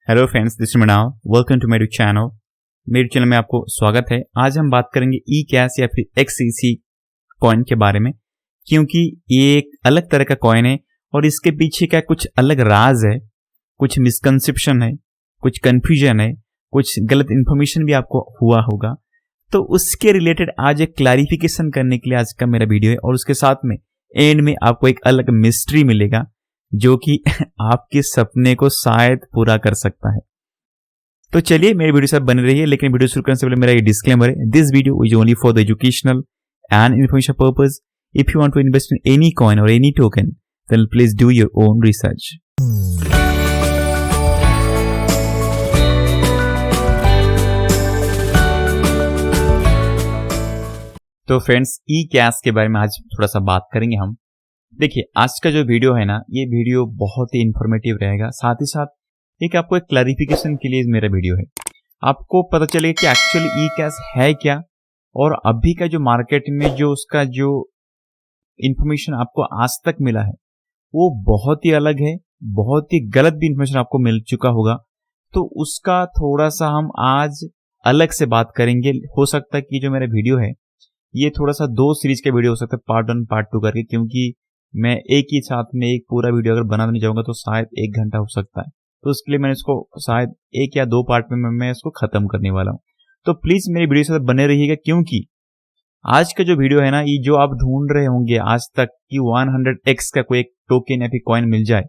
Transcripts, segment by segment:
Hello friends, this is Mrinal. Welcome to my channel. मेरे channel में आपको स्वागत है। आज हम बात करेंगे ई कैश या फिर XCC कॉइन के बारे में, क्योंकि ये एक अलग तरह का कॉइन है और इसके पीछे का कुछ अलग राज है, कुछ मिसकंसेप्शन है, कुछ कंफ्यूजन है, कुछ गलत इन्फॉर्मेशन भी आपको हुआ होगा। तो उसके रिलेटेड आज एक क्लैरिफिकेशन करने के लिए आज का मेरा वीडियो है, और उसके साथ में एंड में आपको एक अलग मिस्ट्री मिलेगा जो कि आपके सपने को शायद पूरा कर सकता है। तो चलिए मेरे वीडियो साथ बने रहिए, लेकिन वीडियो शुरू करने से पहले मेरा ये डिस्क्लेमर है, this video is only for the educational and information purpose. If you want to invest in any coin और any token, then please do your own research. तो फ्रेंड्स, ई कैश के बारे में आज थोड़ा सा बात करेंगे हम। देखिए, आज का जो वीडियो है ना, ये वीडियो बहुत ही इंफॉर्मेटिव रहेगा। साथ ही साथ एक आपको एक क्लैरिफिकेशन के लिए मेरा वीडियो है। आपको पता चलेगा कि एक्चुअली ई कैश है क्या, और अभी का जो मार्केट में जो उसका जो इंफॉर्मेशन आपको आज तक मिला है वो बहुत ही अलग है, बहुत ही गलत भी इंफॉर्मेशन आपको मिल चुका होगा। तो उसका थोड़ा सा हम आज अलग से बात करेंगे। हो सकता है कि जो मेरा वीडियो है ये थोड़ा सा 2 सीरीज का वीडियो हो सकता है, पार्ट 1 पार्ट 2 करके, क्योंकि मैं एक ही साथ में एक पूरा वीडियो अगर बनाने जाऊंगा तो शायद 1 घंटा हो सकता है। तो उसके लिए मैंने इसको शायद 1 या 2 पार्ट में मैं इसको खत्म करने वाला हूं। तो प्लीज मेरे वीडियो से बने रहिएगा, क्योंकि आज का जो वीडियो है ना, ये जो आप ढूंढ रहे होंगे आज तक कि 100x का कोई एक टोकन या फिर कॉइन मिल जाए,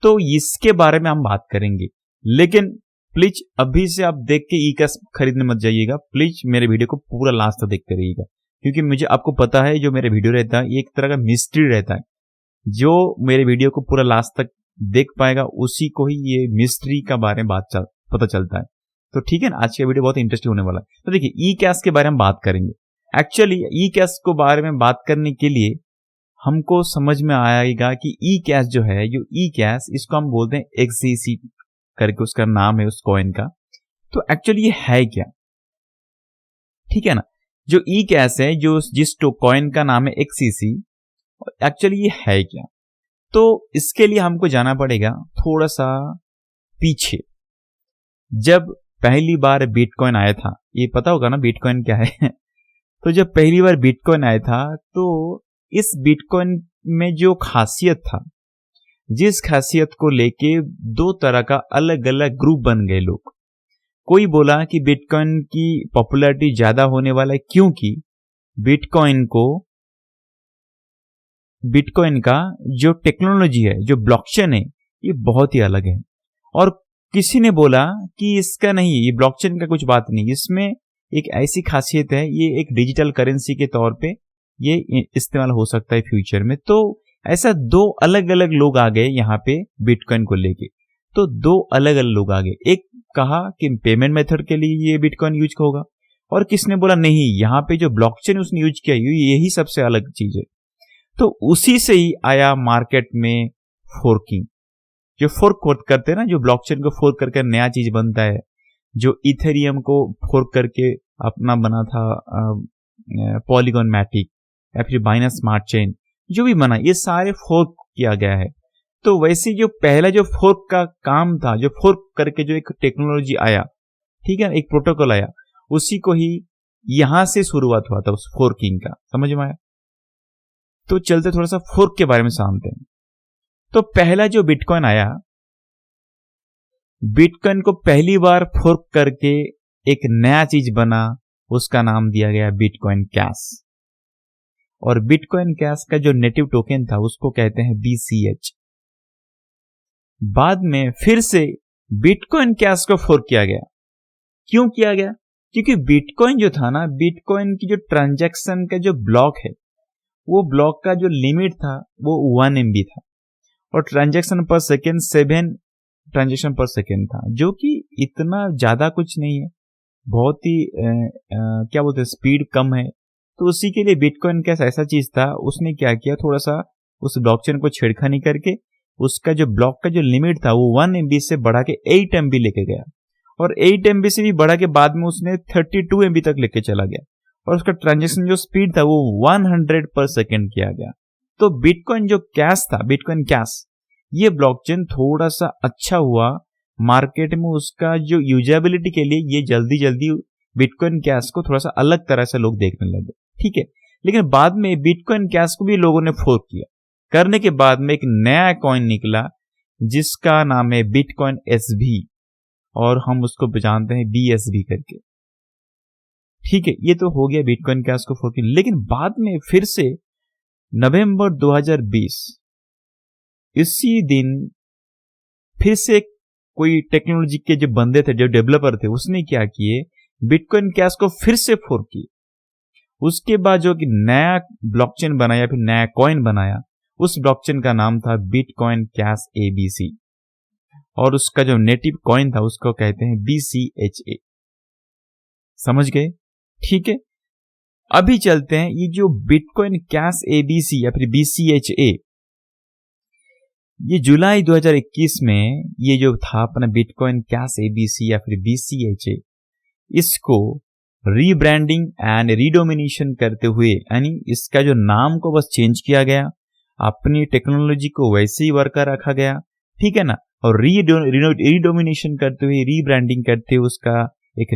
तो इसके बारे में हम बात करेंगे। लेकिन प्लीज अभी से आप देख के ई कैश खरीदने मत जाइएगा। प्लीज मेरे वीडियो को पूरा लास्ट तक देखते रहिएगा, क्योंकि मुझे आपको पता है जो मेरे वीडियो रहता है ये एक तरह का मिस्ट्री रहता है। जो मेरे वीडियो को पूरा लास्ट तक देख पाएगा उसी को ही ये मिस्ट्री का बारे में पता चलता है। तो ठीक है ना, आज का वीडियो बहुत इंटरेस्टिंग होने वाला है। तो देखिए, ई कैश के बारे में बात करेंगे। एक्चुअली ई कैश को बारे में बात करने के लिए हमको समझ में आएगा कि ई कैश जो है, जो ई कैश इसको हम बोलते हैं XCC करके उसका नाम है उस कॉइन का। तो एक्चुअली ये है क्या, ठीक है ना। जो ई कैश है, जो जिस कॉइन का नाम है XCC, एक्चुअली ये है क्या, तो इसके लिए हमको जाना पड़ेगा थोड़ा सा पीछे। जब पहली बार बिटकॉइन आया था, ये पता होगा ना बिटकॉइन क्या है तो जब पहली बार बिटकॉइन आया था, तो इस बिटकॉइन में जो खासियत था, जिस खासियत को लेके 2 तरह का अलग अलग ग्रुप बन गए लोग। कोई बोला कि बिटकॉइन की पॉपुलैरिटी ज्यादा होने वाला है, क्योंकि बिटकॉइन का जो टेक्नोलॉजी है, जो ब्लॉकचेन है, ये बहुत ही अलग है। और किसी ने बोला कि इसका नहीं, ये ब्लॉकचेन का कुछ बात नहीं, इसमें एक ऐसी खासियत है, ये एक डिजिटल करेंसी के तौर पे ये इस्तेमाल हो सकता है फ्यूचर में। तो ऐसा 2 अलग अलग लोग आ गए यहाँ पे बिटकॉइन को लेके। तो 2 अलग अलग लोग आ गए। एक कहा कि पेमेंट मेथड के लिए ये बिटकॉइन यूज होगा, और किसने बोला नहीं, यहाँ पे जो ब्लॉकचेन उसने यूज किया यही सबसे अलग चीज है। तो उसी से ही आया मार्केट में फोर्किंग। जो फोर्क करते हैं ना, जो ब्लॉकचेन को फोर्क करके नया चीज बनता है, जो इथेरियम को फोर्क करके अपना बना था पॉलीगॉन मैटिक या फिर बाइनेंस स्मार्ट चेन, जो भी बना, ये सारे फोर्क किया गया है। तो वैसे जो पहला जो फोर्क का काम था, जो फोर्क करके जो एक टेक्नोलॉजी आया, ठीक है, एक प्रोटोकॉल आया, उसी को ही यहां से शुरुआत हुआ था उस फोर्किंग का। समझ में आया? तो चलते थोड़ा सा फोर्क के बारे में जानते हैं। तो पहला जो बिटकॉइन आया, बिटकॉइन को पहली बार फोर्क करके एक नया चीज बना, उसका नाम दिया गया बिटकॉइन कैश। और बिटकॉइन कैश का जो नेटिव टोकन था उसको कहते हैं BCH। बाद में फिर से बिटकॉइन कैश को फोर्क किया गया। क्यों किया गया? क्योंकि बिटकॉइन जो था ना, बिटकॉइन की जो ट्रांजैक्शन का जो ब्लॉक है, वो ब्लॉक का जो लिमिट था वो 1 MB था, और ट्रांजैक्शन पर सेकेंड 7 ट्रांजैक्शन पर सेकेंड था, जो कि इतना ज्यादा कुछ नहीं है, बहुत ही क्या बोलते हैं, स्पीड कम है। तो उसी के लिए बिटकॉइन कैश ऐसा चीज था, उसने क्या किया, थोड़ा सा उस ब्लॉकचेन को छेड़खानी करके उसका जो ब्लॉक का जो लिमिट था वो 1 MB से बढ़ा के 8 MB लेके गया, और 8 MB से भी बढ़ा के बाद में उसने 32 MB तक लेके चला गया, और उसका ट्रांजैक्शन जो स्पीड था वो 100 पर सेकेंड किया गया। तो बिटकॉइन जो कैश था, बिटकॉइन कैश, ये ब्लॉकचेन थोड़ा सा अच्छा हुआ मार्केट में उसका जो यूजेबिलिटी के लिए ये जल्दी जल्दी बिटकॉइन कैश को थोड़ा सा अलग तरह से लोग देखने लगे, ठीक है। लेकिन बाद में बिटकॉइन कैश को भी लोगों ने फोर्क किया। करने के बाद में एक नया कॉइन निकला जिसका नाम है बिटकॉइन एसबी, और हम उसको जानते हैं बीएसबी करके, ठीक है। ये तो हो गया बिटकॉइन कैश को फोर्क। लेकिन बाद में फिर से नवंबर 2020 इसी दिन फिर से कोई टेक्नोलॉजी के जो बंदे थे, जो डेवलपर थे, उसने क्या किए, बिटकॉइन कैश को फिर से फोर्क किए। उसके बाद जो कि नया ब्लॉकचेन बनाया, फिर नया कॉइन बनाया, उस ब्लॉकचेन का नाम था बिटकॉइन कैश एबीसी, और उसका जो नेटिव कॉइन था उसको कहते हैं BCHA। समझ गए, ठीक है। अभी चलते हैं, ये जो बिटकॉइन कैश एबीसी या फिर BCHA, ये जुलाई 2021 में ये जो था अपना बिटकॉइन कैश एबीसी या फिर BCHA, इसको रीब्रांडिंग एंड रीडोमिनेशन करते हुए, यानी इसका जो नाम को बस चेंज किया गया, अपनी टेक्नोलॉजी को वैसे ही वर्कर रखा गया, ठीक है ना, और रीडोमिनेशन करते हुए, रीब्रांडिंग करते हुए उसका एक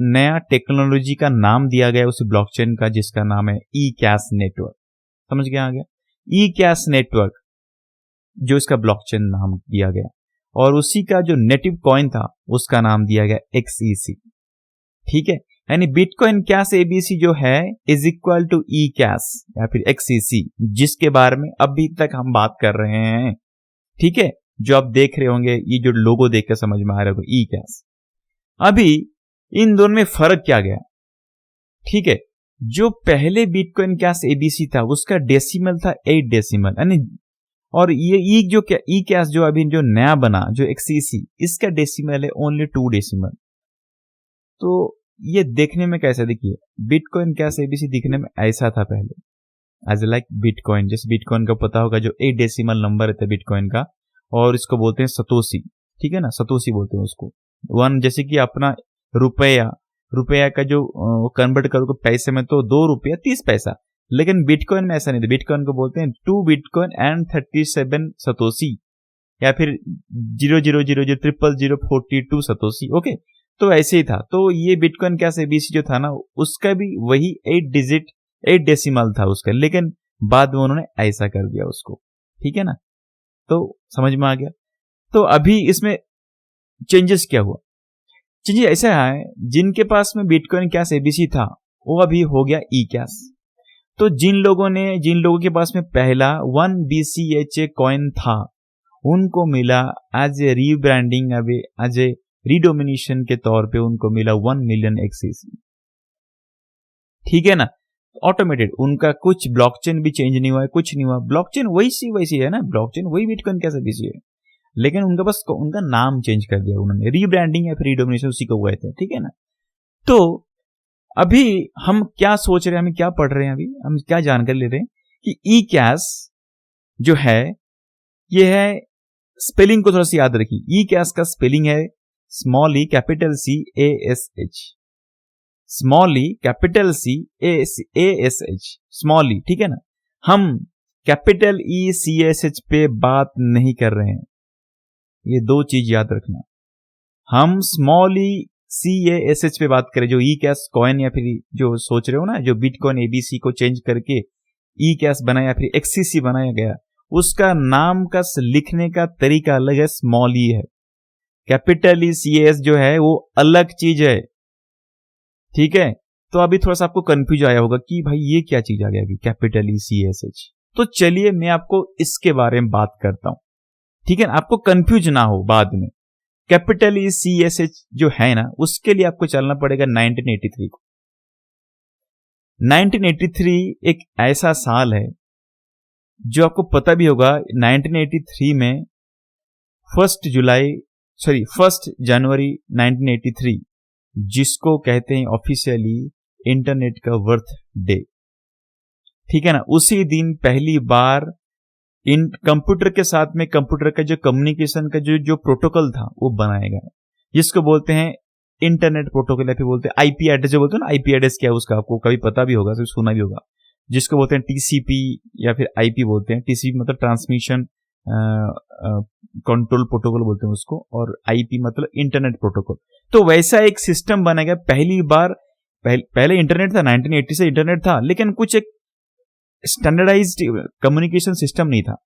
नया टेक्नोलॉजी का नाम दिया गया उस ब्लॉकचेन का, जिसका नाम है ई कैश नेटवर्क। समझ गया आ गया, ई कैश नेटवर्क जो इसका ब्लॉकचेन नाम दिया गया, और उसी का जो नेटिव कॉइन था उसका नाम दिया गया XEC, ठीक है। यानी बिटकॉइन कैश एबीसी जो है is equal to eCash या फिर XEC, जिसके बारे में अभी तक हम बात कर रहे हैं, ठीक है। जो आप देख रहे होंगे, ये जो लोगो देख के समझ में आ रहा होगा, ई कैश। अभी इन दोनों में फर्क क्या गया, ठीक है। जो पहले बिटकॉइन कैश एबीसी था उसका डेसिमल था 8 डेसिमल, यानी, और ये ई कैश जो अभी जो नया बना जो XEC, इसका डेसिमल है ओनली 2 डेसिमल। तो ये देखने में कैसा, देखिए बिटकॉइन कैश एबीसी दिखने में ऐसा था पहले, एज लाइक बिटकॉइन, जैसे बिटकॉइन का पता होगा जो 8 डेसिमल नंबर रहता है बिटकॉइन का, और इसको बोलते हैं सतोशी, ठीक है ना, सतोशी बोलते हैं उसको। वन, जैसे कि अपना रुपया का जो कन्वर्ट करोगे पैसे में तो 2 रुपया 30 पैसा, लेकिन बिटकॉइन में ऐसा नहीं था। बिटकॉइन को बोलते हैं 2 बिटकॉइन एंड 37 सतोशी, या फिर 000000042 सतोशी, ओके। तो ऐसे ही था। तो ये बिटकॉइन कैश एबीसी जो था ना, उसका भी वही 8 डेसिमल था उसका, लेकिन बाद में उन्होंने ऐसा कर दिया उसको, ठीक है ना। तो समझ में आ गया। तो अभी इसमें चेंजेस क्या हुआ, चेंजेस ऐसा है, जिनके पास में बिटकॉइन कैश एबीसी था वो अभी हो गया ई कैश। तो जिन लोगों के पास में पहला 1 BCHA कॉइन था, उनको मिला as a rebranding, as a redenomination के तौर पे उनको मिला 1 मिलियन XEC, ठीक है ना। ऑटोमेटेड, उनका कुछ ब्लॉकचेन भी चेंज नहीं हुआ है, कुछ नहीं हुआ, ब्लॉकचेन वैसी है ना, ब्लॉकचेन वही बिटकॉइन कैश एबीसी है, लेकिन उनका बस उनका नाम चेंज कर दिया उन्होंने, रीब्रांडिंग या फिर रीडोमिनेशन उसी को हुए थे, ठीक है ना। तो अभी हम क्या सोच रहे हैं, हम क्या पढ़ रहे हैं, अभी हम क्या जानकारी ले रहे हैं कि ई कैश जो है, ये है, स्पेलिंग को थोड़ा सा याद रखिए। ई कैश का स्पेलिंग है small e capital CASH, small e capital CASH, small e, ठीक है ना। हम कैपिटल ECSH पे बात नहीं कर रहे हैं, ये 2 चीज याद रखना। हम स्मॉल ई CASH पे बात करें, जो ई कैश कॉइन या फिर जो सोच रहे हो ना, जो बिटकॉइन एबीसी को चेंज करके ई कैश बनाया या फिर XEC बनाया गया, उसका नाम का लिखने का तरीका अलग है, स्मॉल ई है। कैपिटल CAS जो है वो अलग चीज है, ठीक है। तो अभी थोड़ा सा आपको कंफ्यूज आया होगा कि भाई ये क्या चीज आ गया अभी, कैपिटल CASH। तो चलिए मैं आपको इसके बारे में बात करता हूं, ठीक है ना, आपको कंफ्यूज ना हो बाद में। कैपिटल CASH जो है ना, उसके लिए आपको चलना पड़ेगा 1983 को। 1983 एक ऐसा साल है जो आपको पता भी होगा। 1983 में 1 जनवरी 1983, जिसको कहते हैं ऑफिशियली इंटरनेट का बर्थ डे, ठीक है ना। उसी दिन पहली बार इन कंप्यूटर के साथ में कंप्यूटर का जो कम्युनिकेशन का जो प्रोटोकॉल था वो बनाया गया, जिसको बोलते हैं इंटरनेट प्रोटोकॉल, या फिर बोलते हैं आईपी एड्रेस। जो बोलते हैं ना, आईपी एड्रेस क्या है उसका आपको कभी पता भी होगा, सुना भी होगा, जिसको बोलते हैं TCP या फिर IP बोलते हैं। TCP मतलब ट्रांसमिशन कंट्रोल प्रोटोकॉल बोलते हैं उसको, और आईपी मतलब इंटरनेट प्रोटोकॉल। तो वैसा एक सिस्टम बनेगा पहली बार। पहले इंटरनेट था, 1980 से इंटरनेट था, लेकिन कुछ एक स्टैंडर्डाइज्ड कम्युनिकेशन सिस्टम नहीं था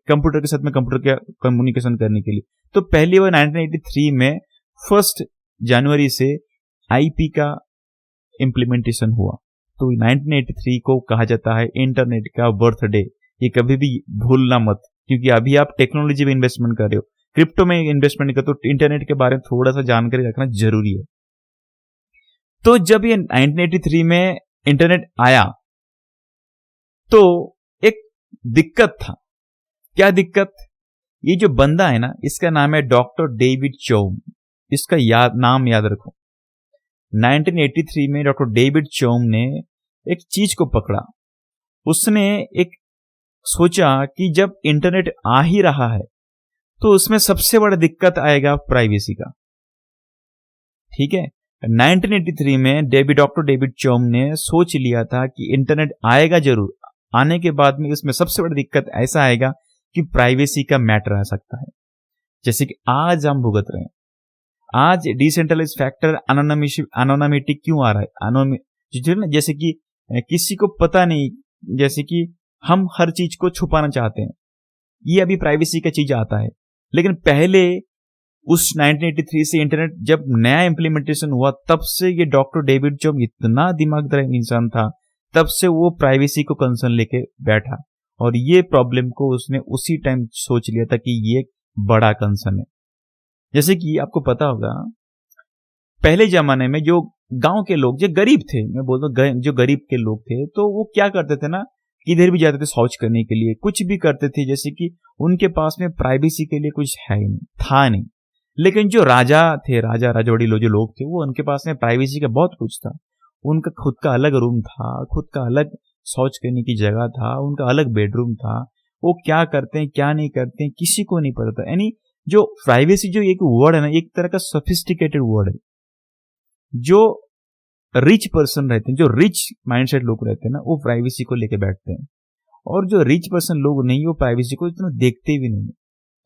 कंप्यूटर के साथ में, कंप्यूटर के कम्युनिकेशन करने के लिए। तो पहली बार 1983 में 1 जनवरी से आईपी का इंप्लीमेंटेशन हुआ। तो 1983 को कहा जाता है इंटरनेट का बर्थडे। ये कभी भी भूलना मत, क्योंकि अभी आप टेक्नोलॉजी में इन्वेस्टमेंट कर रहे हो, क्रिप्टो में इन्वेस्टमेंट कर, तो इंटरनेट के बारे में थोड़ा सा जानकारी रखना जरूरी है। तो जब ये 1983 में इंटरनेट आया तो एक दिक्कत था। क्या दिक्कत? ये जो बंदा है ना, इसका नाम है डॉक्टर डेविड चोम। इसका नाम याद रखो। 1983 में डॉक्टर डेविड चोम ने एक चीज को पकड़ा। उसने एक सोचा कि जब इंटरनेट आ ही रहा है तो उसमें सबसे बड़ा दिक्कत आएगा प्राइवेसी का। ठीक है, 1983 में डॉक्टर डेविड चोम ने सोच लिया था कि इंटरनेट आएगा जरूर, आने के बाद में उसमें सबसे बड़ी दिक्कत ऐसा आएगा कि प्राइवेसी का मैटर आ सकता है। जैसे कि आज हम भुगत रहे हैं। आज डिसेंट्रलाइज फैक्टर एनोनिमिटी क्यों आ रहा है? जैसे कि किसी को पता नहीं, जैसे कि हम हर चीज को छुपाना चाहते हैं, ये अभी प्राइवेसी का चीज आता है। लेकिन पहले उस 1983 से इंटरनेट जब नया इंप्लीमेंटेशन हुआ, तब से ये डॉक्टर डेविड चोम इतना दिमागदार इंसान था, तब से वो प्राइवेसी को कंसर्न लेके बैठा, और ये प्रॉब्लम को उसने उसी टाइम सोच लिया था कि ये बड़ा कंसर्न है। जैसे कि आपको पता होगा, पहले जमाने में जो गांव के लोग जो गरीब थे, मैं बोलता हूं जो गरीब के लोग थे, तो वो क्या करते थे ना, किधर भी जाते थे शौच करने के लिए, कुछ भी करते थे, जैसे कि उनके पास में प्राइवेसी के लिए कुछ है ही नहीं, था नहीं। लेकिन जो राजा थे, राजा राजौड़ी जो लोग थे, वो उनके पास में प्राइवेसी का बहुत कुछ था। उनका खुद का अलग रूम था, खुद का अलग शौच करने की जगह था, उनका अलग बेडरूम था। वो क्या करते हैं क्या नहीं करते हैं किसी को नहीं पता था। यानी जो प्राइवेसी जो एक वर्ड है ना, एक तरह का सोफिस्टिकेटेड वर्ड है। जो रिच पर्सन रहते हैं, जो रिच माइंडसेट लोग रहते हैं ना, वो प्राइवेसी को लेके बैठते हैं, और जो रिच पर्सन लोग नहीं, वो प्राइवेसी को इतना देखते भी नहीं।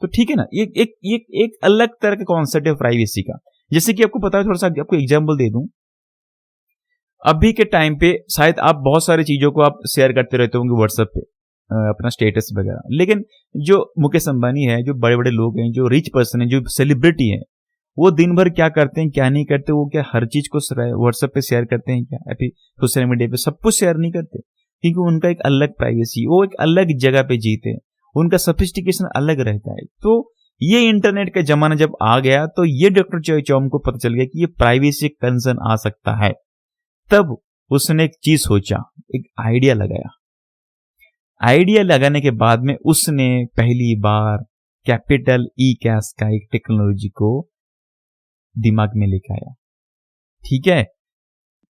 तो ठीक है ना, एक अलग तरह का कॉन्सेप्ट है प्राइवेसी का। जैसे कि आपको पता है, थोड़ा सा आपको एग्जांपल दे दूं। अभी के टाइम पे शायद आप बहुत सारी चीजों को आप शेयर करते रहते होंगे व्हाट्सएप पे, अपना स्टेटस वगैरह। लेकिन जो मुकेश अंबानी है, जो बड़े बड़े लोग हैं, जो रिच पर्सन है, जो सेलिब्रिटी है, वो दिन भर क्या करते हैं क्या नहीं करते, वो क्या हर चीज को व्हाट्सएप पे शेयर करते हैं क्या? अभी सोशल मीडिया पे सब कुछ शेयर नहीं करते, क्योंकि उनका एक अलग प्राइवेसी, वो एक अलग जगह पे जीते हैं, उनका सोफिस्टिकेशन अलग रहता है। तो ये इंटरनेट का जमाना जब आ गया, तो ये डॉक्टर चोम को पता चल गया कि ये प्राइवेसी कंसर्न आ सकता है। तब उसने एक चीज सोचा, एक आइडिया लगाया। आइडिया लगाने के बाद में उसने पहली बार कैपिटल ई कैश का एक टेक्नोलॉजी को दिमाग में लेके आया। ठीक है,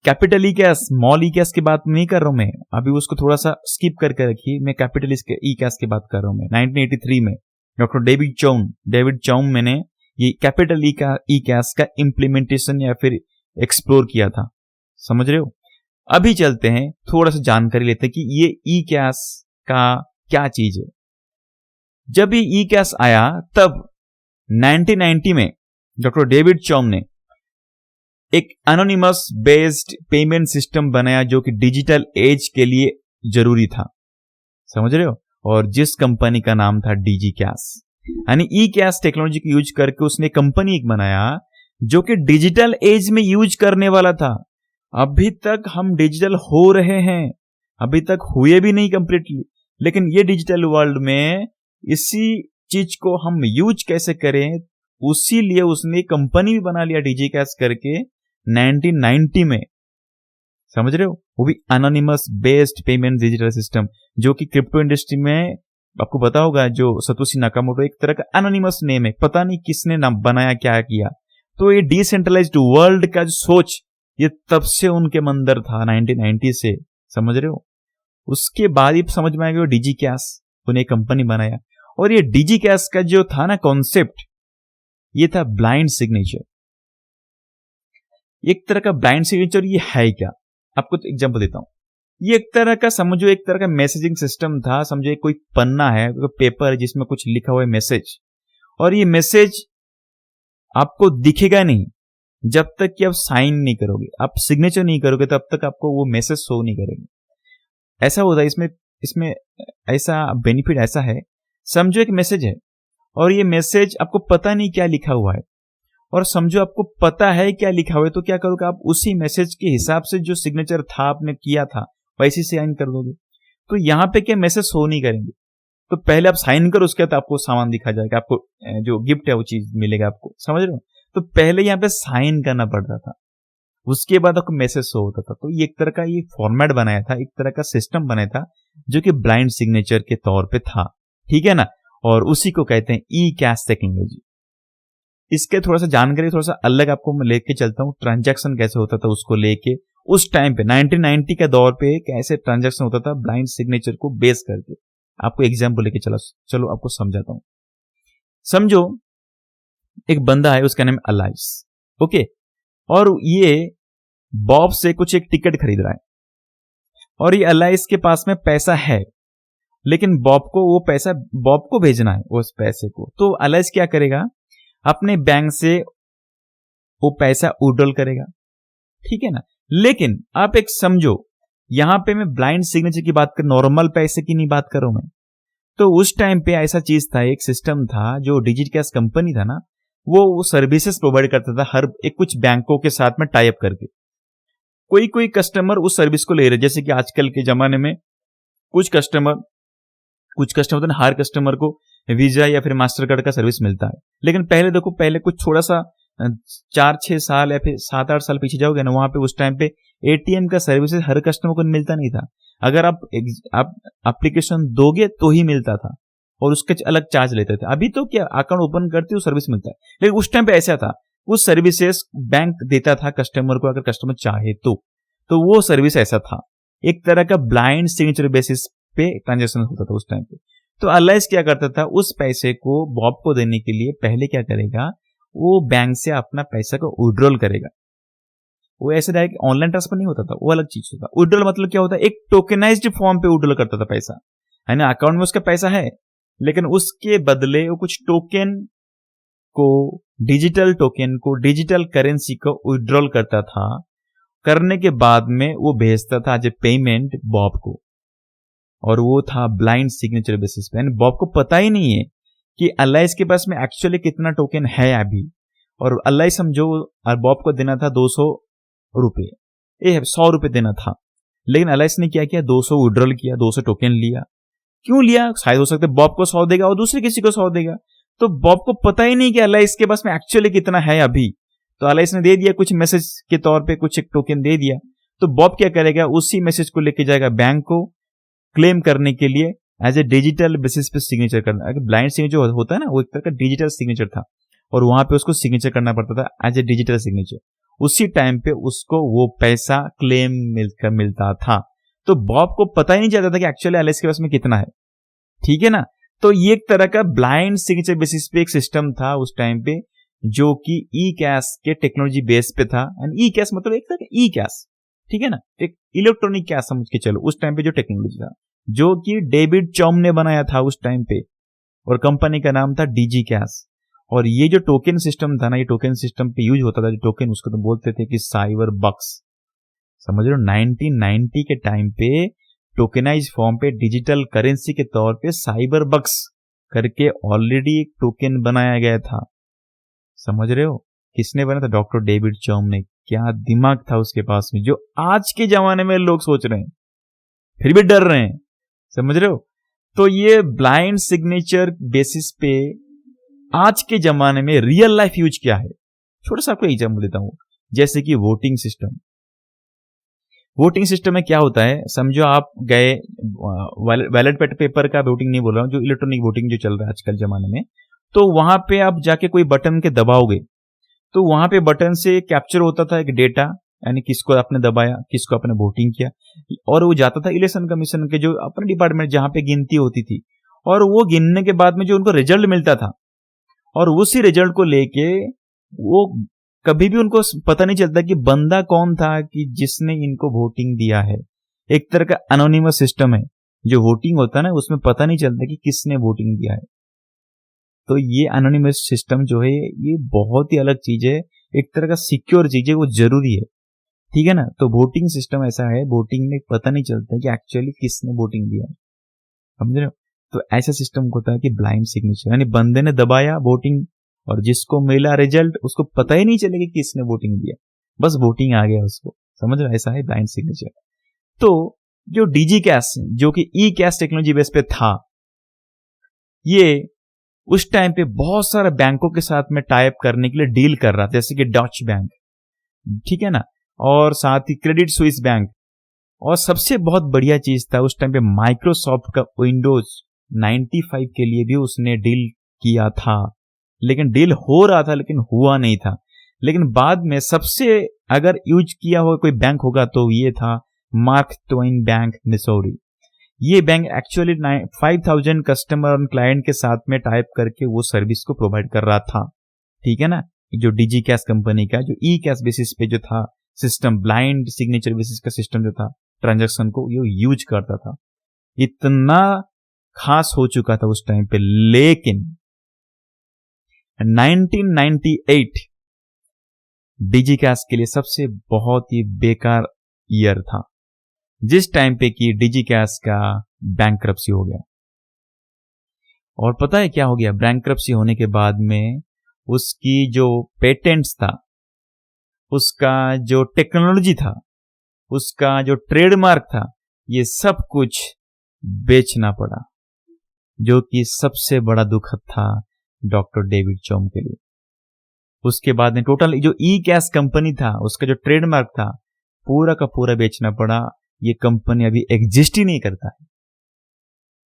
कैपिटल ई कैश, स्मॉल ई कैश की बात नहीं कर रहा हूं मैं, अभी उसको थोड़ा सा स्किप करके रखिए। मैं कैपिटल ई कैश की बात कर रहा हूं। मैं 1983 में डॉक्टर डेविड चोम मैंने ये कैपिटल ई कैश का इंप्लीमेंटेशन या फिर एक्सप्लोर किया था। समझ रहे हो? अभी चलते हैं, थोड़ा सा जानकारी लेते हैं कि ये ई कैश का क्या चीज है। जब ये ई कैश आया, तब 1990 में डॉक्टर डेविड चोम ने एक एनोनिमस बेस्ड पेमेंट सिस्टम बनाया, जो कि डिजिटल एज के लिए जरूरी था। समझ रहे हो? और जिस कंपनी का नाम था डीजी कैश। यानी ई कैश टेक्नोलॉजी को यूज करके उसने कंपनी एक बनाया जो कि डिजिटल एज में यूज करने वाला था। अभी तक हम डिजिटल हो रहे हैं, अभी तक हुए भी नहीं कंप्लीटली, लेकिन ये डिजिटल वर्ल्ड में इसी चीज को हम यूज कैसे करें, उसी लिए उसने कंपनी भी बना लिया डीजी कैश करके 1990 में। समझ रहे हो? वो भी anonymous based payment digital system, जो कि क्रिप्टो इंडस्ट्री में आपको पता होगा, जो सतोशी नाकामोटो एक तरह का एनोनिमस नेम है, पता नहीं किसने नाम बनाया क्या किया। तो ये डिसेंट्रलाइज्ड वर्ल्ड का जो सोच, ये तब से उनके अंदर था 1990 से। समझ रहे हो? उसके बाद ही समझ में आएगा डीजी कैश, उन्हें कंपनी बनाया। और ये डीजी कैश का जो था ना कॉन्सेप्ट, ये था ब्लाइंड सिग्नेचर, एक तरह का ब्लाइंड सिग्नेचर। ये है क्या? आपको तो एग्जांपल देता हूं। ये एक तरह का समझो, एक तरह का मैसेजिंग सिस्टम था। समझो कोई पन्ना है, कोई पेपर है जिसमें कुछ लिखा हुआ है मैसेज, और ये मैसेज आपको दिखेगा नहीं जब तक कि आप साइन नहीं करोगे, आप सिग्नेचर नहीं करोगे, तब तक आपको वो मैसेज शो नहीं करेगा। ऐसा होता है इसमें इसमें ऐसा बेनिफिट ऐसा है, समझो एक मैसेज है और ये मैसेज आपको पता नहीं क्या लिखा हुआ है, और समझो आपको पता है क्या लिखा हुआ है, तो क्या करोगे आप उसी मैसेज के हिसाब से जो सिग्नेचर था आपने किया था वैसे साइन कर दोगे। तो यहाँ पे क्या मैसेज शो नहीं करेंगे, तो पहले आप साइन करो, उसके बाद आपको सामान दिखा जाएगा, आपको जो गिफ्ट है वो चीज मिलेगा आपको, समझ रहे हो। तो पहले यहाँ पे साइन करना पड़ता था, उसके बाद आपको मैसेज शो होता था। तो ये एक तरह का ये फॉर्मेट बनाया था, एक तरह का सिस्टम बनाया था जो कि ब्लाइंड सिग्नेचर के तौर पे था, ठीक है ना। और उसी को कहते हैं ई कैश टेक्नोलॉजी। इसके थोड़ा सा जानकारी थोड़ा सा अलग आपको मैं लेके चलता हूँ, ट्रांजैक्शन कैसे होता था उसको लेके, उस टाइम पे 1990 के दौर पे कैसे ट्रांजैक्शन होता था ब्लाइंड सिग्नेचर को बेस करके। आपको एग्जाम्पल लेके चलो आपको समझाता हूं। समझो एक बंदा है, उसका नाम अलाइस, ओके, और ये बॉब से कुछ एक टिकट खरीद रहा है, और ये अलाइस के पास में पैसा है, लेकिन बॉब को वो पैसा बॉब को भेजना है उस पैसे को। तो अलाइस क्या करेगा, अपने बैंक से वो पैसा विड्रॉल करेगा, ठीक है ना। लेकिन आप एक समझो, यहां पे मैं ब्लाइंड सिग्नेचर की बात कर, नॉर्मल पैसे की नहीं बात कर रहा हूं मैं। तो उस टाइम पे ऐसा चीज था, एक सिस्टम था जो डिजिटल कंपनी था ना, वो सर्विसेज प्रोवाइड करता था हर एक कुछ बैंकों के साथ में टाई अप करके। कोई कोई कस्टमर उस सर्विस को ले रहे, जैसे कि आजकल के जमाने में कुछ कस्टमर तो हर कस्टमर को वीजा या फिर मास्टर कार्ड का सर्विस मिलता है। लेकिन पहले देखो, पहले कुछ थोड़ा सा 4-6 साल या फिर 7-8 साल पीछे जाओगे ना, वहां पे उस टाइम पे एटीएम का सर्विसेज हर कस्टमर को मिलता नहीं था। अगर आप एप्लीकेशन दोगे तो ही मिलता था, और उसके अलग चार्ज लेते थे। अभी तो क्या, अकाउंट ओपन करते हो सर्विस मिलता है, लेकिन उस टाइम पे ऐसा था, उस सर्विसेज बैंक देता था कस्टमर को, अगर कस्टमर चाहे तो वो सर्विस ऐसा था, एक तरह का ब्लाइंड सिग्नेचर बेसिस पे ट्रांजेक्शन होता था उस टाइम पे। तो अलाइस क्या करता था, उस पैसे को बॉब को देने के लिए पहले क्या करेगा, वो बैंक से अपना पैसा को विड्रॉल करेगा। वो ऐसे डायरेक्ट ऑनलाइन ट्रांसफर नहीं होता था, वो अलग चीज होता। विड्रॉल मतलब क्या होता है, एक टोकेनाइज्ड फॉर्म पे विड्रॉल करता था पैसा, है ना। अकाउंट में उसका पैसा है, लेकिन उसके बदले वो कुछ टोकन को, डिजिटल करेंसी को विड्रॉल करता था। करने के बाद में वो भेजता था एज ए पेमेंट बॉब को, और वो था ब्लाइंड सिग्नेचर बेसिस पे। बॉब को पता ही नहीं है कि अलाइस के पास में एक्चुअली कितना टोकन है अभी, और अलाइस समझो बॉब को देना था 200 रुपये, 100 रुपये देना था। लेकिन अलाइस ने क्या किया, 200 विड्रॉल किया, 200 टोकन लिया। क्यों लिया, शायद हो सकता है बॉब को 100 देगा और दूसरे किसी को 100 देगा। तो बॉब को पता ही नहीं कि अलाइस के पास में एक्चुअली कितना है अभी। तो अलाइस ने दे दिया कुछ मैसेज के तौर पे, कुछ एक टोकन दे दिया। तो बॉब क्या करेगा, उसी मैसेज को लेके जाएगा बैंक को क्लेम करने के लिए, एज ए डिजिटल बेसिस पे सिग्नेचर करना। अगर ब्लाइंड सिग्नेचर होता है ना, वो एक तरह का डिजिटल सिग्नेचर था, और वहां पे उसको सिग्नेचर करना पड़ता था एज ए डिजिटल सिग्नेचर। उसी टाइम पे उसको वो पैसा क्लेम मिलता था। तो बॉब को पता ही नहीं चलता था कि एक्चुअली एलएस के पास में कितना है, ठीक है ना। तो ये एक तरह का ब्लाइंड सिग्नेचर बेसिस पे एक सिस्टम था उस टाइम पे, जो कि ई कैश के टेक्नोलॉजी बेस पे था। एंड ई कैश मतलब एक तरह का ई कैश, ठीक है ना, एक इलेक्ट्रॉनिक कैश समझ के चलो। उस टाइम पे जो टेक्नोलॉजी था, जो कि डेविड चॉम ने बनाया था उस टाइम पे, और कंपनी का नाम था डीजी कैश। और ये जो टोकन सिस्टम था ना, ये टोकन सिस्टम पे यूज होता था जो टोकन, उसको तो बोलते थे कि साइबर बक्स, समझ रहे हो। 1990 के टाइम पे टोकेनाइज फॉर्म पे डिजिटल करेंसी के तौर पे साइबर बक्स करके ऑलरेडी एक टोकन बनाया गया था, समझ रहे हो। किसने बनाया था, डॉक्टर डेविड चॉम ने। क्या दिमाग था उसके पास में, जो आज के जमाने में लोग सोच रहे हैं फिर भी डर रहे हैं, समझ रहे हो। तो ये ब्लाइंड सिग्नेचर बेसिस पे आज के जमाने में रियल लाइफ यूज क्या है, छोटा सा आपको एग्जाम्पल देता हूं। जैसे कि वोटिंग सिस्टम में क्या होता है, समझो आप गए, बैलेट पेपर का वोटिंग नहीं बोल रहा हूं, जो इलेक्ट्रॉनिक वोटिंग जो चल रहा है आजकल जमाने में। तो वहां पे आप जाके कोई बटन के दबाओगे, तो वहां पे बटन से कैप्चर होता था एक डेटा, यानी किसको आपने दबाया, किसको आपने वोटिंग किया, और वो जाता था इलेक्शन कमीशन के जो अपने डिपार्टमेंट जहां पे गिनती होती थी, और वो गिनने के बाद में जो उनको रिजल्ट मिलता था, और उसी रिजल्ट को लेके वो कभी भी उनको पता नहीं चलता कि बंदा कौन था कि जिसने इनको वोटिंग दिया है, एक तरह का अनोनिमस सिस्टम है। जो वोटिंग होता है ना, उसमें पता नहीं चलता कि किसने वोटिंग दिया है। तो ये अनोनिमस सिस्टम जो है ये बहुत ही अलग चीज है, एक तरह का सिक्योर चीज है, वो जरूरी है, ठीक है ना। तो वोटिंग सिस्टम ऐसा है, वोटिंग में पता नहीं चलता कि एक्चुअली किसने वोटिंग दिया है, समझ रहे हो। तो ऐसा सिस्टम होता है कि ब्लाइंड सिग्नेचर, यानी बंदे ने दबाया वोटिंग और जिसको मिला रिजल्ट उसको पता ही नहीं चलेगा कि किसने वोटिंग दिया, बस वोटिंग आ गया उसको, समझ रहे हो, ऐसा है ब्लाइंड सिग्नेचर। तो जो डीजी कैश जो कि ई कैश टेक्नोलॉजी बेस पे था, ये उस टाइम पे बहुत सारे बैंकों के साथ में टाइप करने के लिए डील कर रहा था, जैसे कि डच बैंक, ठीक है ना, और साथ ही क्रेडिट स्विस बैंक, और सबसे बहुत बढ़िया चीज था उस टाइम पे माइक्रोसॉफ्ट का विंडोज 95 के लिए भी उसने डील किया था। लेकिन डील हो रहा था लेकिन हुआ नहीं था। लेकिन बाद में सबसे अगर यूज किया हुआ कोई बैंक होगा तो ये था मार्क ट्वेन बैंक मिसौरी। ये बैंक एक्चुअली 5000 कस्टमर और क्लाइंट के साथ में टाइप करके वो सर्विस को प्रोवाइड कर रहा था, ठीक है ना। जो डीजी कैश कंपनी का जो ई कैश बेसिस पे जो था सिस्टम, ब्लाइंड सिग्नेचर बेसिस का सिस्टम जो था, ट्रांजैक्शन को ये यूज करता था, इतना खास हो चुका था उस टाइम पे। लेकिन 1998 डीजी कैश के लिए सबसे बहुत ही बेकार ईयर था, जिस टाइम पे कि डीजी कैश का बैंक्रप्सी हो गया। और पता है क्या हो गया, बैंक्रप्सी होने के बाद में उसकी जो पेटेंट्स था, उसका जो टेक्नोलॉजी था, उसका जो ट्रेडमार्क था, ये सब कुछ बेचना पड़ा, जो कि सबसे बड़ा दुखद था डॉक्टर डेविड चोम के लिए। उसके बाद में टोटल जो ई कैश कंपनी था, उसका जो ट्रेडमार्क था, पूरा का पूरा बेचना पड़ा। ये कंपनी अभी एग्जिस्ट ही नहीं करता है,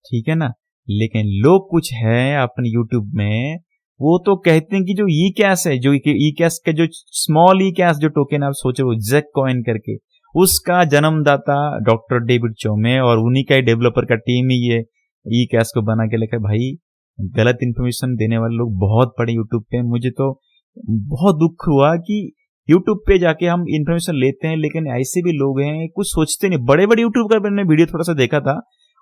ठीक है ना। लेकिन लोग कुछ है अपने यूट्यूब में, वो तो कहते हैं कि जो ई कैश है, जो ई कैश का जो स्मॉल ई कैश जो टोकन आप सोचे वो जेक कॉइन करके, उसका जन्मदाता डॉक्टर डेविड चोम है और उन्हीं का ही डेवलपर का टीम ही ये ई कैश को बना के लेकर। भाई गलत इंफॉर्मेशन देने वाले लोग बहुत पड़े यूट्यूब पे। मुझे तो बहुत दुख हुआ कि यूट्यूब पे जाके हम इंफॉर्मेशन लेते हैं, लेकिन ऐसे भी लोग हैं कुछ सोचते नहीं। बड़े बड़े यूट्यूब का मैंने वीडियो थोड़ा सा देखा था,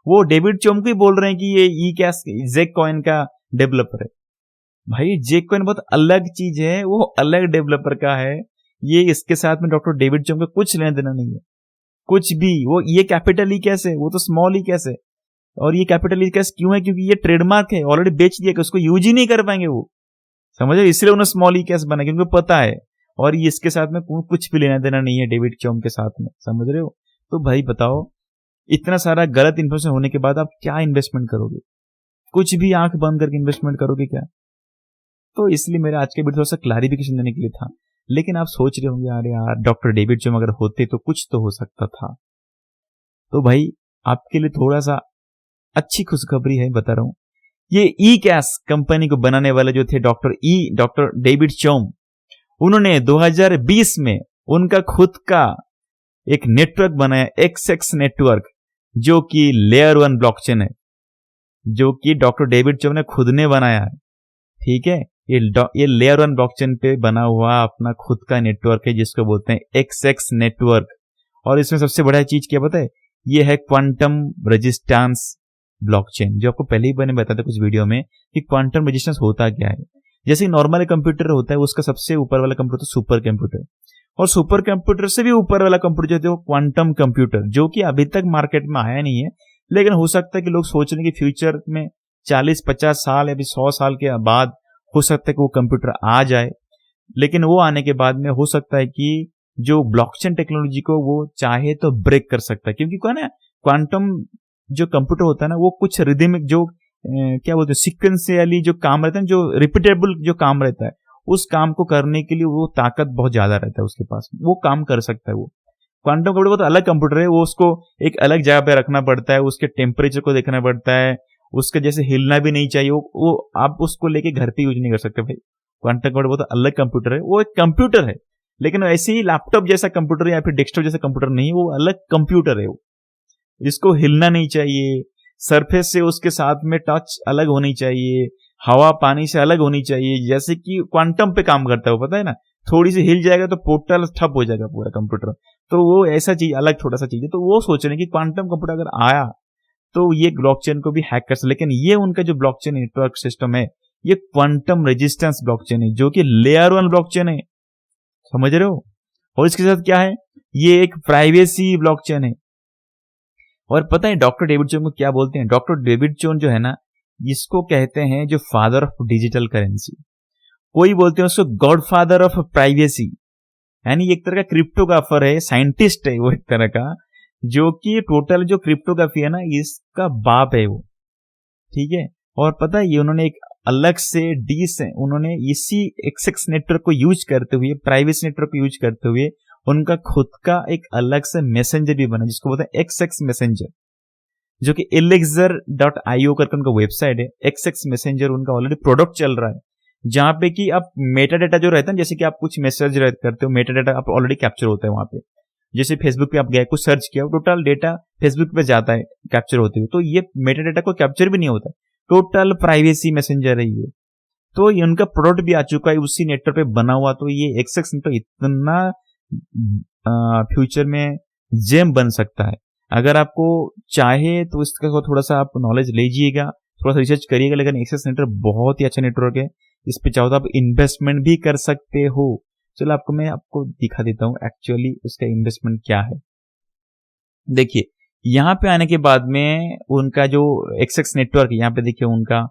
वो डेविड चोम को ही बोल रहे हैं कि ये ई कैश जेक कॉइन का डेवलपर है। भाई जेक कॉइन बहुत अलग चीज है, वो अलग डेवलपर का है, ये इसके साथ में डॉक्टर डेविड चोम का कुछ लेना देना नहीं है, कुछ भी। वो ये कैपिटल ई कैश है, वो तो स्मॉल ई कैश है। और ये कैपिटल ई कैश क्यों है, क्योंकि ये ट्रेडमार्क है, ऑलरेडी बेच दिया कि उसको यूज ही नहीं कर पाएंगे वो, समझो, इसलिए उन्होंने स्मॉल ई कैश बना, क्योंकि पता है। और ये इसके साथ में कुछ भी लेना देना नहीं है डेविड चोम के साथ में, समझ रहे हो। तो भाई बताओ, इतना सारा गलत इन्फॉर्मेशन होने के बाद आप क्या इन्वेस्टमेंट करोगे, कुछ भी आंख बंद करके इन्वेस्टमेंट करोगे क्या। तो इसलिए मेरा आज के वीडियो थोड़ा सा क्लैरिफिकेशन देने के लिए था। लेकिन आप सोच रहे होंगे अरे यार डॉक्टर डेविड चोम अगर होते तो कुछ तो हो सकता था। तो भाई आपके लिए थोड़ा सा अच्छी खुशखबरी है, बता रहा हूं। ये ई कैश कंपनी को बनाने वाले जो थे डॉक्टर डेविड चोम, उन्होंने 2020 में उनका खुद का एक नेटवर्क बनाया, एक्सएक्स नेटवर्क, जो कि लेयर 1 ब्लॉकचेन है, जो कि डॉक्टर डेविड चोम ने खुद ने बनाया है, ठीक है। ये लेयर 1 ब्लॉकचेन पे बना हुआ अपना खुद का नेटवर्क है, जिसको बोलते हैं एक्सएक्स नेटवर्क। और इसमें सबसे बड़ा चीज क्या पता है, ये है क्वांटम रेजिस्टेंस ब्लॉकचेन, जो आपको पहले ही मैंने बताया था कुछ वीडियो में कि क्वांटम रेजिस्टेंस होता क्या है। जैसे नॉर्मल कंप्यूटर होता है, उसका सबसे ऊपर वाला कंप्यूटर सुपर कंप्यूटर, और सुपर कंप्यूटर से भी ऊपर वाला कंप्यूटर जो है क्वांटम कंप्यूटर, जो कि अभी तक मार्केट में आया नहीं है। लेकिन हो सकता है कि लोग सोच रहे हैं कि फ्यूचर में 40-50 साल या 100 साल के बाद हो सकता है कि वो कंप्यूटर आ जाए। लेकिन वो आने के बाद में हो सकता है कि जो ब्लॉकचेन टेक्नोलॉजी को वो चाहे तो ब्रेक कर सकता है, क्योंकि क्या ना, क्वांटम जो कंप्यूटर होता है ना, वो कुछ रिदमिक जो क्या बोलते हैं सीक्वेंशियली जो काम रहता है, जो रिपीटेबल जो काम रहता है, उस काम को करने के लिए वो ताकत बहुत ज्यादा रहता है उसके पास, वो काम कर सकता है वो। क्वांटम कंप्यूटर बहुत अलग कंप्यूटर है, वो उसको एक अलग जगह पे रखना पड़ता है, उसके टेम्परेचर को देखना पड़ता है, उसके जैसे हिलना भी नहीं चाहिए, वो आप उसको लेके घर पे यूज नहीं कर सकते भाई। क्वांटम कंप्यूटर बहुत अलग कंप्यूटर है, वो एक कंप्यूटर है, लेकिन ऐसे ही लैपटॉप जैसा कंप्यूटर या फिर डेस्कटॉप जैसा कंप्यूटर नहीं, वो अलग कंप्यूटर है। वो इसको हिलना नहीं चाहिए, सरफेस से उसके साथ में टच अलग होनी चाहिए, हवा पानी से अलग होनी चाहिए, जैसे कि क्वांटम पे काम करता है वो, पता है ना। थोड़ी सी हिल जाएगा तो पोर्टल ठप हो जाएगा पूरा कंप्यूटर। तो वो ऐसा चीज अलग छोटा सा चीज है। तो वो सोच रहे हैं कि क्वांटम कंप्यूटर अगर आया तो ये ब्लॉकचेन को भी हैक कर सकते। लेकिन ये उनका जो ब्लॉकचेन नेटवर्क सिस्टम है ये क्वांटम रेजिस्टेंस ब्लॉकचेन है, जो कि लेयर 1 ब्लॉकचेन है, समझ रहे हो। और इसके साथ क्या है, ये एक प्राइवेसी ब्लॉकचेन है। और पता है डॉक्टर डेविड चोन को क्या बोलते हैं? डॉक्टर डेविड चोन जो है ना, इसको कहते हैं जो फादर ऑफ डिजिटल करेंसी। कोई बोलते हैं उसको गॉड फादर ऑफ प्राइवेसी, यानी एक तरह का क्रिप्टोग्राफर है, साइंटिस्ट है वो एक तरह का, जो कि टोटल जो क्रिप्टोग्राफी है ना इसका बाप है वो, ठीक है। और पता है ये उन्होंने एक अलग से डी से उन्होंने इसी एक्सएक्स नेटवर्क को यूज करते हुए, प्राइवेसी नेटवर्क को यूज करते हुए उनका खुद का एक अलग से मैसेंजर भी बना जिसको बोलते हैं एक्सएक्स मैसेंजर, जो कि elixir.io करके उनका वेबसाइट है। एक्सएक्स मैसेंजर उनका ऑलरेडी प्रोडक्ट चल रहा है, जहां पे कि आप मेटा डेटा जो रहता है, जैसे कि आप कुछ मैसेज करते हो, मेटा डेटा आप ऑलरेडी कैप्चर होता है वहां पे। जैसे फेसबुक पे आप गए कुछ सर्च किया, टोटल डेटा फेसबुक पे जाता है कैप्चर होते हुए। तो ये मेटा डेटा को कैप्चर भी नहीं होता, टोटल प्राइवेसी मैसेंजर है ये। तो ये उनका प्रोडक्ट भी आ चुका है उसी नेटवर्क पे बना हुआ। तो ये एक्सएक्स नेटवर्क इतना फ्यूचर में जेम बन सकता है। अगर आपको चाहे तो इसका थोड़ा सा आप नॉलेज लीजिएगा, थोड़ा सा रिसर्च करिएगा। लेकिन एक्सएक्स नेटवर्क बहुत ही अच्छा नेटवर्क है, इस पे चाहो तो आप इन्वेस्टमेंट भी कर सकते हो। चलो मैं आपको दिखा देता हूँ एक्चुअली उसका इन्वेस्टमेंट क्या है। देखिए यहाँ पे आने के बाद में उनका जो एक्सएक्स नेटवर्क, यहाँ पे देखिए उनका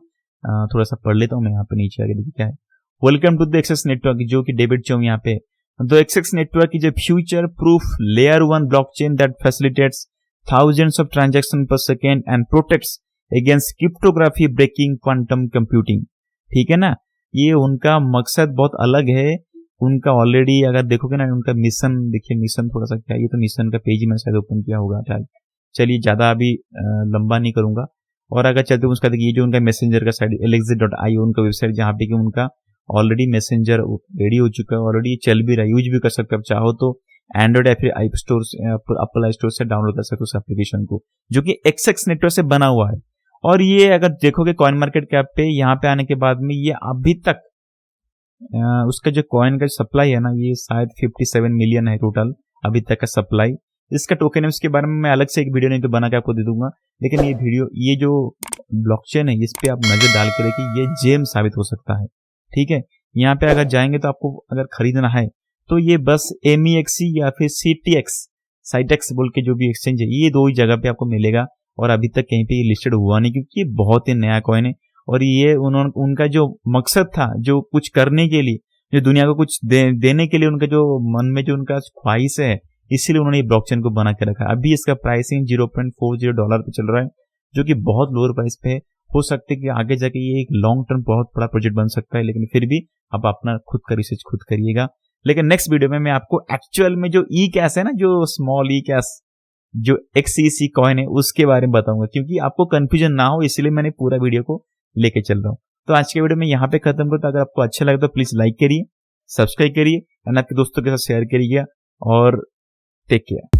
थोड़ा सा पढ़ लेता हूँ मैं यहाँ पे नीचे आगे। देखिए क्या है, welcome to the XX network, जो कि डेविड चोम यहाँ पे। The XX network is a future proof layer 1 blockchain that facilitates thousands of transactions per second and protects against cryptography breaking quantum computing। ठीक है ना, ये उनका मकसद बहुत अलग है। उनका ऑलरेडी अगर देखोगे ना उनका मिशन, देखिए मिशन थोड़ा सा क्या है, ये तो मिशन का पेज ही मैंने शायद ओपन किया होगा शायद। चलिए ज्यादा अभी लंबा नहीं करूंगा। और अगर चलते हैं उसका, देखिए ये जो उनका मैसेंजर का साइड elixir.io उनका वेबसाइट, जहाँ पे कि उनका ऑलरेडी मैसेंजर रेडी हो चुका है, ऑलरेडी चल भी रहा है, यूज भी कर सकते हो। आप चाहो तो एंड्रॉइड या फिर app store Apple I store से डाउनलोड कर सकते हो उस एप्लीकेशन को, जो कि एक्सएक्स नेटवर्क से बना हुआ है। और ये अगर देखोगे कॉइन मार्केट कैप पे, यहाँ पे आने के बाद में ये अभी तक उसका जो कॉइन का सप्लाई है ना, ये शायद 57 मिलियन है टोटल अभी तक का सप्लाई। इसका टोकन है, उसके बारे में मैं अलग से एक वीडियो नहीं तो बना के आपको दे दूंगा। लेकिन ये वीडियो, ये जो ब्लॉकचेन है इस पे आप नजर डाल के देखिए, ये जेम साबित हो सकता है। ठीक है, यहाँ पे अगर जाएंगे तो आपको अगर खरीदना है तो ये बस MEXC या फिर CTX साइटेक्स बोल के जो भी एक्सचेंज है, ये दो ही जगह पे आपको मिलेगा। और अभी तक कहीं पे ये लिस्टेड हुआ नहीं, क्योंकि ये बहुत ही नया कॉइन है। और ये उनका जो मकसद था, जो कुछ करने के लिए, जो दुनिया को कुछ देने के लिए, उनका जो मन में जो उनका ख्वाहिश है, इसीलिए उन्होंने ब्लॉकचेन को बना के रखा है। अभी इसका प्राइसिंग $0.40 पे चल रहा है, जो कि बहुत लोअर प्राइस पे है। हो सकता है कि आगे जाके ये एक लॉन्ग टर्म बहुत बड़ा प्रोजेक्ट बन सकता है, लेकिन फिर भी आप अपना खुद का रिसर्च खुद करिएगा। लेकिन नेक्स्ट वीडियो में मैं आपको एक्चुअल में जो ई कैश है ना, जो स्मॉल ई कैश, जो XCC कॉइन है, उसके बारे में बताऊंगा, क्योंकि आपको कंफ्यूजन ना हो, इसलिए मैंने पूरा वीडियो को लेके चल रहा हूँ। तो आज के वीडियो में यहाँ पे खत्म करता। अगर आपको अच्छा लगे तो प्लीज लाइक करिए, सब्सक्राइब करिए, और आपके दोस्तों के साथ शेयर करिए, और टेक केयर।